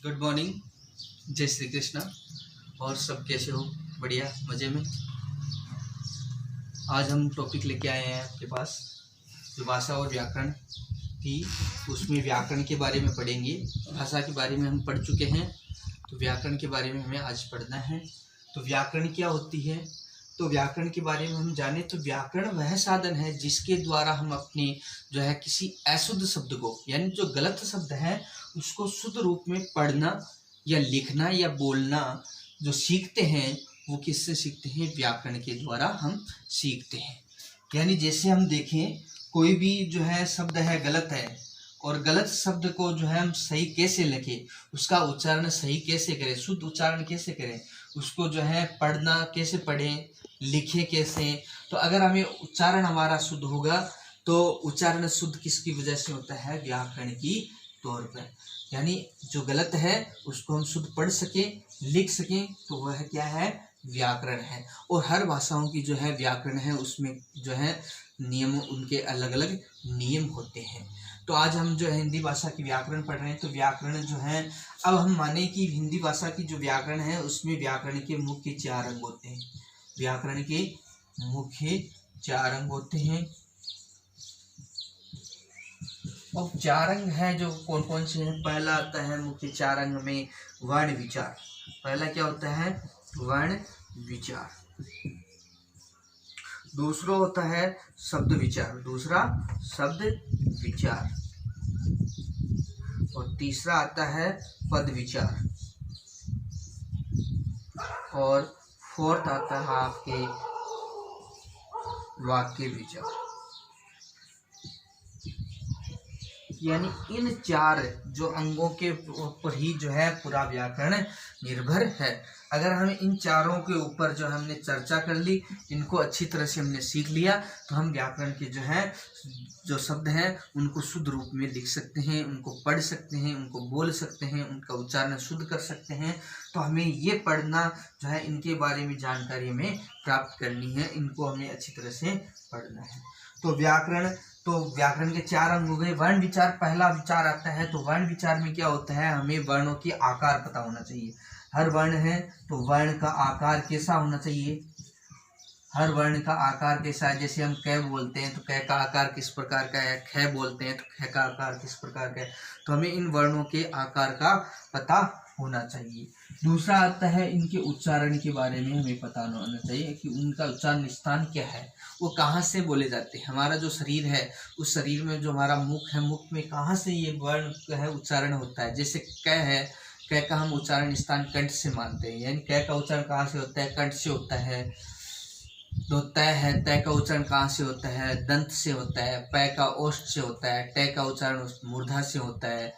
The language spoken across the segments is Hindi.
गुड मॉर्निंग, जय श्री कृष्णा। और सब कैसे हो? बढ़िया, मज़े में। आज हम टॉपिक लेके आए हैं आपके पास जो भाषा और व्याकरण थी, उसमें व्याकरण के बारे में पढ़ेंगे। भाषा के बारे में हम पढ़ चुके हैं, तो व्याकरण के बारे में हमें आज पढ़ना है। तो व्याकरण क्या होती है? तो व्याकरण के बारे में हम जाने तो व्याकरण वह साधन है जिसके द्वारा हम अपने जो है किसी अशुद्ध शब्द को, यानी जो गलत शब्द है, उसको शुद्ध रूप में पढ़ना या लिखना या बोलना जो सीखते हैं, वो किससे सीखते हैं? व्याकरण के द्वारा हम सीखते हैं। यानी जैसे हम देखें, कोई भी जो है शब्द है गलत है, और गलत शब्द को जो है हम सही कैसे लिखें, उसका उच्चारण सही कैसे करें, शुद्ध उच्चारण कैसे करें, उसको जो है पढ़ना कैसे पढ़ें, लिखें कैसे। तो अगर हमें उच्चारण हमारा शुद्ध होगा, तो उच्चारण शुद्ध किसकी वजह से होता है? व्याकरण की तौर पर। यानी जो गलत है उसको हम शुद्ध पढ़ सकें, लिख सकें, तो वह क्या है? व्याकरण है। और हर भाषाओं की जो है व्याकरण है, उसमें जो है नियम, उनके अलग अलग नियम होते हैं। तो आज हम जो है हिंदी भाषा की व्याकरण पढ़ रहे हैं। तो व्याकरण जो है, अब हम माने कि हिंदी भाषा की जो व्याकरण है, उसमें व्याकरण के मुख्य 4 अंग होते हैं। व्याकरण के मुख्य 4 अंग होते हैं। और 4 अंग है जो कौन कौन से हैं? पहला आता है मुख्य 4 अंग में वर्ण विचार। पहला क्या होता है? वर्ण विचार। दूसरा होता है शब्द विचार। दूसरा शब्द विचार। और तीसरा आता है पद विचार। और फोर्थ आता है आपके वाक्य विचार। यानी इन 4 जो अंगों के ऊपर ही जो है पूरा व्याकरण निर्भर है। अगर हम इन चारों के ऊपर जो हमने चर्चा कर ली, इनको अच्छी तरह से हमने सीख लिया, तो हम व्याकरण के जो है जो शब्द हैं उनको शुद्ध रूप में लिख सकते हैं, उनको पढ़ सकते हैं, उनको बोल सकते हैं, उनका उच्चारण शुद्ध कर सकते हैं। तो हमें ये पढ़ना जो है, इनके बारे में जानकारी हमें प्राप्त करनी है, इनको हमें अच्छी तरह से पढ़ना है। तो व्याकरण के 4 अंग हो गए। वर्ण विचार, पहला विचार आता है। तो वर्ण विचार में क्या होता है? हमें वर्णों के आकार पता होना चाहिए। हर वर्ण है तो वर्ण का आकार कैसा होना चाहिए? हर वर्ण का आकार कैसा है? जैसे हम क बोलते हैं तो क का आकार किस प्रकार का है, ख बोलते हैं तो ख का आकार किस प्रकार का है। तो हमें इन वर्णों के आकार का पता होना चाहिए। दूसरा आता है इनके उच्चारण के बारे में हमें पता होना चाहिए कि उनका उच्चारण स्थान क्या है, वो कहाँ से बोले जाते हैं। हमारा जो शरीर है, उस शरीर में जो हमारा मुख है, मुख में कहाँ से ये वर्ण है उच्चारण होता है। जैसे क है, क का हम उच्चारण स्थान कंठ से मानते हैं, यानी क का उच्चारण कहाँ से होता है? कंठ से होता है। तो तय है, तय का उच्चारण कहाँ से होता है? दंत से होता है। पै का ओष्ठ से होता है। ट का उच्चारण मूर्धा से होता है।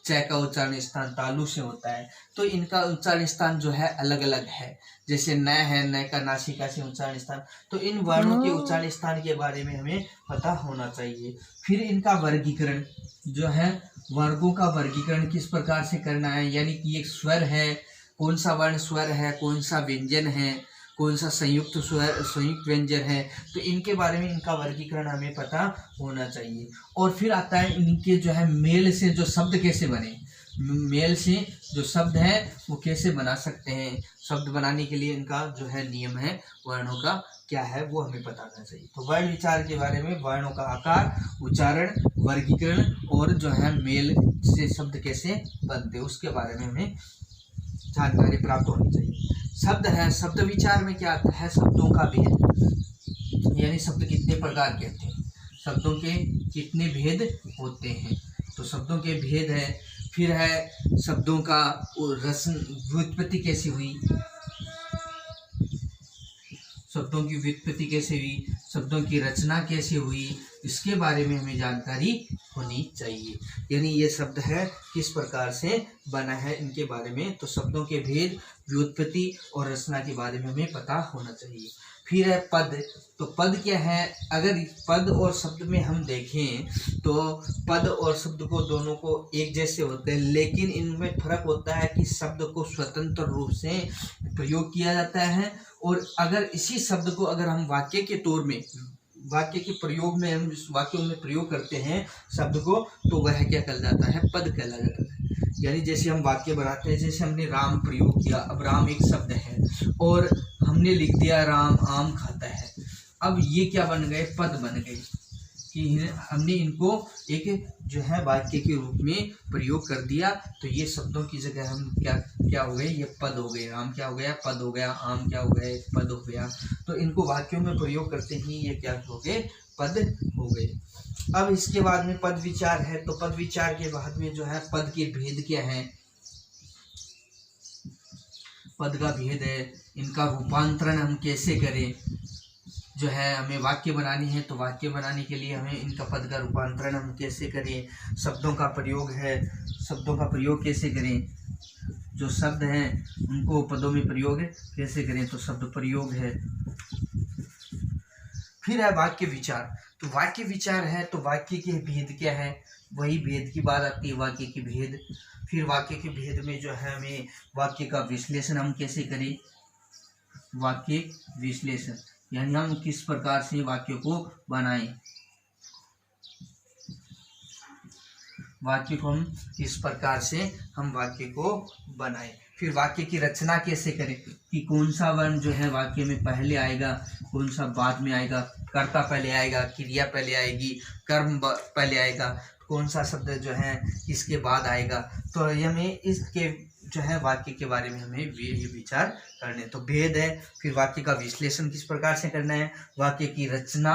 च का उच्चारण स्थान तालु से होता है। तो इनका उच्चारण स्थान जो है अलग अलग है। जैसे न है, न का नासिका से उच्चारण स्थान। तो इन वर्णों के उच्चारण स्थान के बारे में हमें पता होना चाहिए। फिर इनका वर्गीकरण जो है, वर्गों का वर्गीकरण किस प्रकार से करना है, यानी कि एक स्वर है, कौन सा वर्ण स्वर है, कौन सा व्यंजन है, कौन सा संयुक्त स्वर, संयुक्त व्यंजन है। तो इनके बारे में इनका वर्गीकरण हमें पता होना चाहिए। और फिर आता है इनके जो है मेल से जो शब्द कैसे बने, मेल से जो शब्द है वो कैसे बना सकते हैं। शब्द बनाने के लिए इनका जो है नियम है, वर्णों का क्या है वो हमें बताना चाहिए। तो वर्ण विचार के बारे में वर्णों का आकार, उच्चारण, वर्गीकरण और जो है मेल से शब्द कैसे बनते हैं, उसके बारे में हमें जानकारी प्राप्त होनी चाहिए। शब्द है, शब्द विचार में क्या आता है? शब्दों का भेद, यानी शब्द कितने प्रकार के होते हैं, शब्दों के कितने भेद होते हैं। तो शब्दों के भेद है। फिर है शब्दों का रचना, व्युत्पत्ति कैसी हुई, शब्दों की व्युत्पत्ति कैसे हुई, शब्दों की रचना कैसे हुई, इसके बारे में हमें जानकारी होनी चाहिए। यानी ये शब्द है किस प्रकार से बना है, इनके बारे में। तो शब्दों के भेद, व्युत्पत्ति और रचना के बारे में हमें पता होना चाहिए। फिर है पद। तो पद क्या है? अगर पद और शब्द में हम देखें तो पद और शब्द को दोनों को एक जैसे होते हैं, लेकिन इनमें फर्क होता है कि शब्द को स्वतंत्र रूप से प्रयोग किया जाता है, और अगर इसी शब्द को अगर हम वाक्य के तौर में, वाक्य के प्रयोग में, हम वाक्यों में प्रयोग करते हैं शब्द को, तो वह क्या कहलाता है? पद कहला जाता है। यानी जैसे हम वाक्य बनाते हैं, जैसे हमने राम प्रयोग किया, अब राम एक शब्द है और हमने लिख दिया राम आम खाता है। अब ये क्या बन गए, पद बन गए कि हमने इनको एक जो है वाक्य के रूप में प्रयोग कर दिया। तो ये शब्दों की जगह हम क्या हो गए, ये पद हो गए। राम क्या हो गया, पद हो गया। आम क्या हो गए, पद हो गया। तो इनको वाक्यों में प्रयोग करते ही ये क्या हो गए, पद हो गए। अब इसके बाद में पद विचार है। तो पद विचार के बाद में जो है पद के भेद क्या है, पद का भेद है, इनका रूपांतरण हम कैसे करें। जो है हमें वाक्य बनानी है, तो वाक्य बनाने के लिए हमें इनका पद का रूपांतरण हम कैसे करें। शब्दों का प्रयोग है, शब्दों का प्रयोग कैसे करें, जो शब्द हैं उनको पदों में प्रयोग कैसे करें, तो शब्द प्रयोग है। फिर है वाक्य विचार। तो वाक्य विचार है तो वाक्य के भेद क्या है, वही भेद की बात आती है, वाक्य के भेद। फिर वाक्य के भेद में जो है हमें वाक्य का विश्लेषण हम कैसे करें, वाक्य विश्लेषण यानी हम किस प्रकार से वाक्य को बनाएं, वाक्य को हम किस प्रकार से हम वाक्य को बनाएं। फिर वाक्य की रचना कैसे करें कि कौन सा वर्ण जो है वाक्य में पहले आएगा, कौन सा बाद में आएगा, कर्ता पहले आएगा, क्रिया पहले आएगी, कर्म पहले आएगा, कौन सा शब्द जो है इसके बाद आएगा। तो हमें इसके जो है वाक्य के बारे में हमें ये विचार करने। तो भेद है, फिर वाक्य का विश्लेषण किस प्रकार से करना है, वाक्य की रचना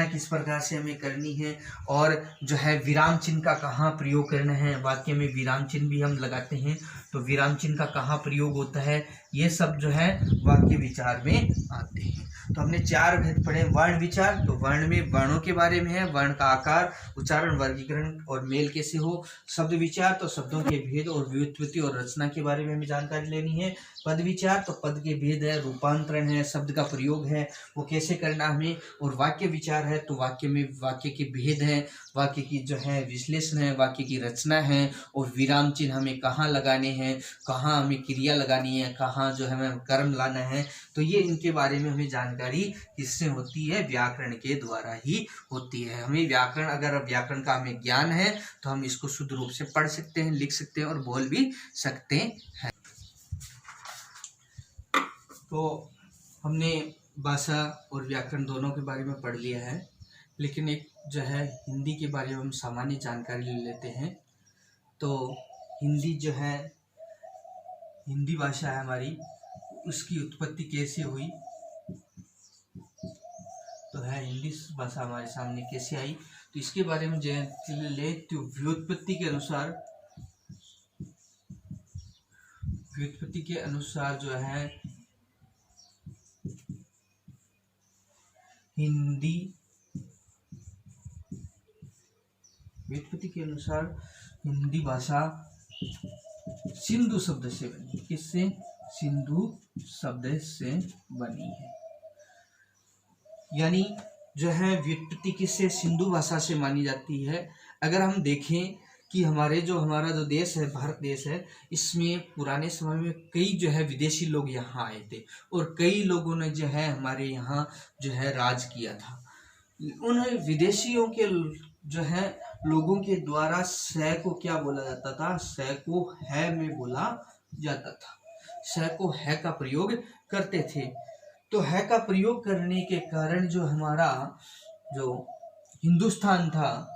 किस प्रकार से हमें करनी है, और जो है विराम चिन्ह का कहाँ प्रयोग करना है। वाक्य में विराम चिन्ह भी हम लगाते हैं, तो विराम चिन्ह का कहाँ प्रयोग होता है, ये सब जो है वाक्य विचार में आते हैं। तो हमने 4 भेद पढ़े। वर्ण विचार, तो वर्ण में वर्णों के बारे में है, वर्ण का आकार, उच्चारण, वर्गीकरण और मेल कैसे हो। शब्द विचार, तो शब्दों के भेद और व्युत्पत्ति और रचना के बारे में हमें जानकारी लेनी है। पद विचार, तो पद के भेद है, रूपांतरण है, शब्द का प्रयोग है, वो कैसे करना हमें। और वाक्य विचार है तो वाक्य में वाक्य के भेद है, वाक्य की जो है विश्लेषण है, वाक्य की रचना है, और विराम चिन्ह हमें कहाँ लगाने हैं, कहाँ हमें क्रिया लगानी है, कहाँ जो है हमें कर्म लाना है। तो ये इनके बारे में हमें जानकारी किससे होती है, व्याकरण के द्वारा ही होती है। हमें व्याकरण, अगर व्याकरण का हमें ज्ञान है तो हम इसको शुद्ध रूप से पढ़ सकते हैं, लिख सकते हैं और बोल भी सकते हैं। तो हमने भाषा और व्याकरण दोनों के बारे में पढ़ लिया है, लेकिन एक जो है हिंदी के बारे में हम सामान्य जानकारी ले लेते हैं। तो हिंदी जो है, हिंदी भाषा है हमारी, उसकी उत्पत्ति कैसे हुई, तो है हिंदी भाषा हमारे सामने कैसे आई, तो इसके बारे में जानकारी ले। तो व्युत्पत्ति के अनुसार जो है हिंदी, व्युत्पत्ति के अनुसार हिंदी भाषा सिंधु शब्द से बनी। किससे, सिंधु शब्द से बनी है। यानी जो है व्युत्पत्ति किससे, सिंधु भाषा से मानी जाती है। अगर हम देखें कि हमारा जो देश है, भारत देश है, इसमें पुराने समय में कई जो है विदेशी लोग यहाँ आए थे और कई लोगों ने जो है हमारे यहाँ जो है राज किया था। उन विदेशियों के जो है लोगों के द्वारा स को क्या बोला जाता था, स को है में बोला जाता था, स को है का प्रयोग करते थे। तो है का प्रयोग करने के कारण जो हमारा जो हिंदुस्तान था,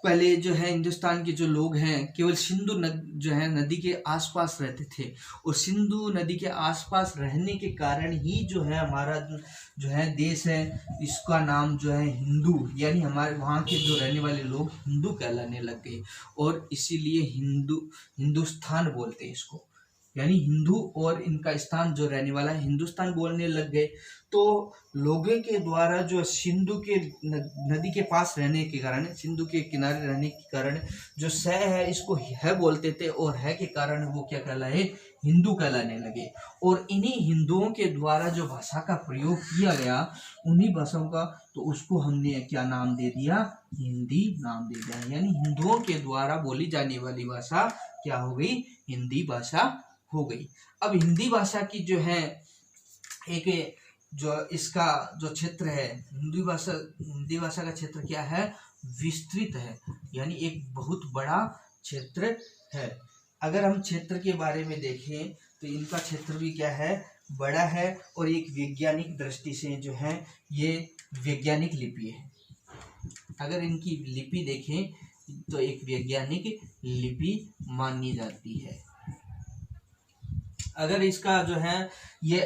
पहले जो है हिंदुस्तान के जो लोग हैं केवल सिंधु जो है नदी के आसपास रहते थे, और सिंधु नदी के आसपास रहने के कारण ही जो है हमारा जो है देश है, इसका नाम जो है हिंदू, यानी हमारे वहाँ के जो रहने वाले लोग हिंदू कहलाने लग गए, और इसीलिए हिंदुस्तान बोलते हैं इसको, यानी हिंदू, और इनका स्थान जो रहने वाला है हिंदुस्तान बोलने लग गए। तो लोगों के द्वारा जो सिंधु के नदी के पास रहने के कारण, सिंधु के किनारे रहने के कारण जो स है इसको है बोलते थे, और है के कारण वो क्या कहलाए, हिंदू कहलाने लगे। और इन्हीं हिंदुओं के द्वारा जो भाषा का प्रयोग किया गया, उन्हीं भाषाओं का, तो उसको हमने क्या नाम दे दिया, हिंदी नाम दे दिया। यानी हिंदुओं के द्वारा बोली जाने वाली भाषा क्या हो गई, हिंदी भाषा हो गई। अब हिंदी भाषा की जो है एक जो इसका जो क्षेत्र है, हिंदी भाषा का क्षेत्र क्या है, विस्तृत है, यानी एक बहुत बड़ा क्षेत्र है। अगर हम क्षेत्र के बारे में देखें तो इनका क्षेत्र भी क्या है, बड़ा है, और एक वैज्ञानिक दृष्टि से जो है ये वैज्ञानिक लिपि है। अगर इनकी लिपि देखें तो एक वैज्ञानिक लिपि मानी जाती है। अगर इसका जो है ये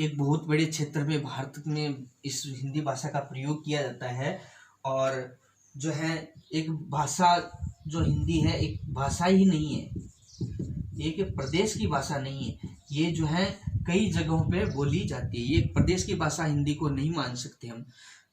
एक बहुत बड़े क्षेत्र में भारत में इस हिंदी भाषा का प्रयोग किया जाता है, और जो है एक भाषा जो हिंदी है एक भाषा ही नहीं है, एक प्रदेश की भाषा नहीं है, ये जो है कई जगहों पे बोली जाती है। ये एक प्रदेश की भाषा हिंदी को नहीं मान सकते हम,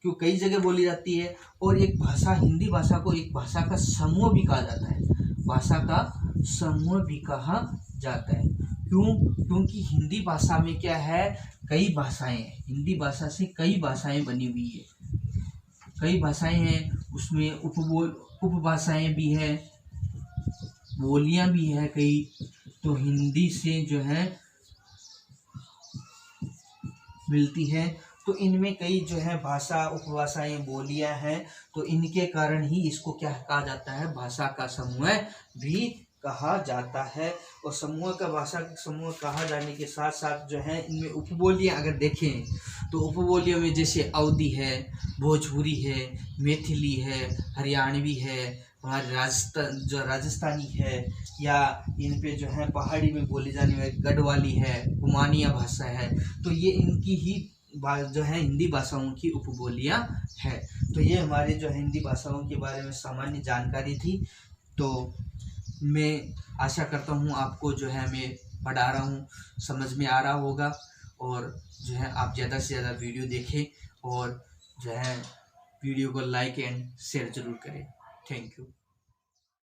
क्यों, कई जगह बोली जाती है। और एक भाषा, हिंदी भाषा को एक भाषा का समूह भी कहा जाता है, भाषा का समूह भी कहा जाता है। क्यों, क्योंकि हिंदी भाषा में क्या है, कई भाषाएं हैं, हिंदी भाषा से कई भाषाएं बनी हुई है, कई भाषाएं हैं, उसमें उपभाषाएं भी है, बोलियां भी है कई। तो हिंदी से जो है मिलती है, तो इनमें कई जो है भाषा, उपभाषाएं, बोलियां हैं, तो इनके कारण ही इसको क्या कहा जाता है, भाषा का समूह भी कहा जाता है। और समूह का, भाषा का समूह कहा जाने के साथ साथ जो है इनमें उपबोलियां अगर देखें तो उपबोलियों में जैसे अवधी है, भोजपुरी है, मैथिली है, हरियाणवी है, हमारे राजस्थानी है, या इन पे जो है पहाड़ी में बोली जाने वाली गढ़वाली है, कुमानिया भाषा है। तो ये इनकी ही जो है हिंदी भाषाओं की उपबोलियां है। तो ये हमारे जो हिंदी भाषाओं के बारे में सामान्य जानकारी थी। तो मैं आशा करता हूँ आपको जो है मैं पढ़ा रहा हूँ समझ में आ रहा होगा, और जो है आप ज़्यादा से ज़्यादा वीडियो देखें, और जो है वीडियो को लाइक एंड शेयर ज़रूर करें। Thank you.